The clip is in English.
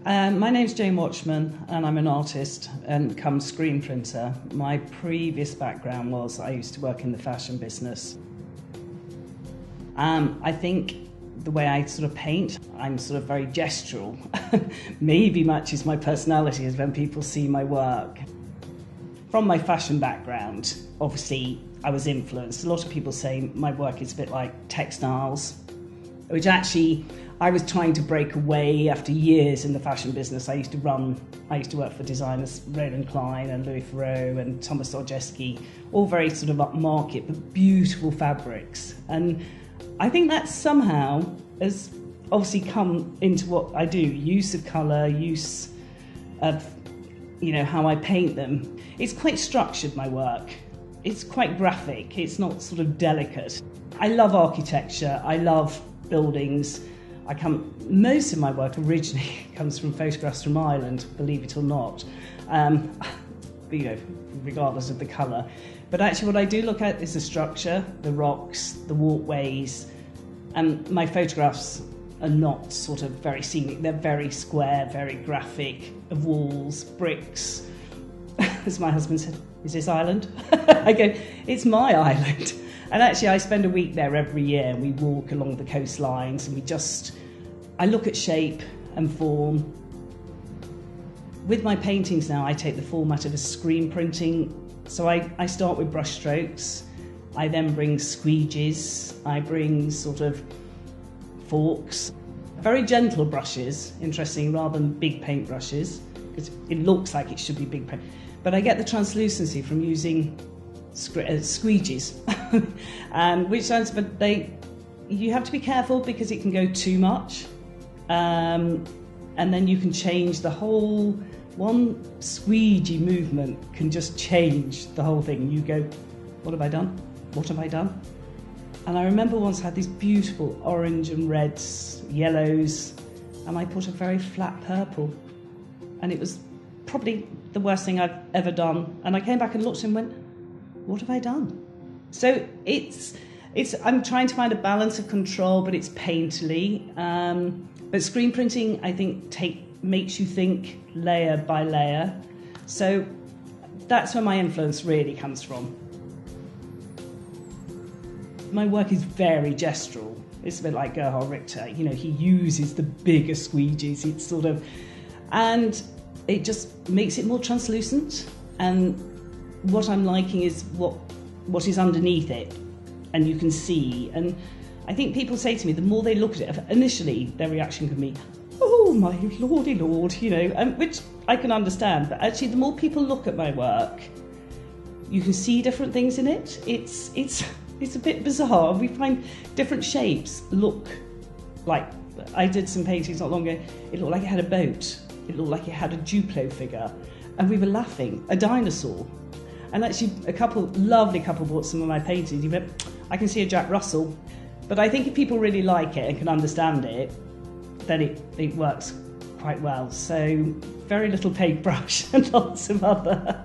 My name's Jane Wachman and I'm an artist and come screen printer. My previous background was I used to work in the fashion business. I think the way I sort of paint, I'm sort of very gestural. Maybe matches my personality is when people see my work. From my fashion background, obviously I was influenced. A lot of people say my work is a bit like textiles, which actually I was trying to break away after years in the fashion business. I used to work for designers Roland Klein and Louis Theroux and Thomas Orjeski, all very sort of upmarket but beautiful fabrics. And I think that somehow has obviously come into what I do, use of colour, use of, how I paint them. It's quite structured, my work. It's quite graphic, it's not sort of delicate. I love architecture, I love buildings. Most of my work originally comes from photographs from Ireland, believe it or not, regardless of the colour. But actually what I do look at is the structure, the rocks, the walkways, and my photographs are not sort of very scenic, they're very square, very graphic, of walls, bricks. As my husband said, is this Ireland? I go, it's my island. And actually I spend a week there every year and we walk along the coastlines and I look at shape and form. With my paintings now, I take the format of a screen printing. So I start with brush strokes, I then bring squeegees, I bring sort of forks, very gentle brushes, interesting, rather than big paint brushes, because it looks like it should be big paint. But I get the translucency from using squeegees, you have to be careful because it can go too much, and then you can change the whole. One squeegee movement can just change the whole thing. You go, what have I done? What have I done? And I remember once I had these beautiful orange and reds, yellows, and I put a very flat purple, and it was probably the worst thing I've ever done. And I came back and looked and went, what have I done? So I'm trying to find a balance of control, but it's painterly. But screen printing, I think, makes you think layer by layer. So that's where my influence really comes from. My work is very gestural. It's a bit like Gerhard Richter. He uses the bigger squeegees. And it just makes it more translucent. And what I'm liking is what is underneath it, and you can see. And I think people say to me, the more they look at it, initially their reaction can be, oh my lordy lord, which I can understand. But actually, the more people look at my work, you can see different things in it. It's a bit bizarre. We find different shapes look like. I did some paintings not long ago. It looked like it had a boat. It looked like it had a Duplo figure, and we were laughing. A dinosaur. And actually, lovely couple bought some of my paintings. You went, I can see a Jack Russell. But I think if people really like it and can understand it, then it works quite well. So very little paintbrush and lots of other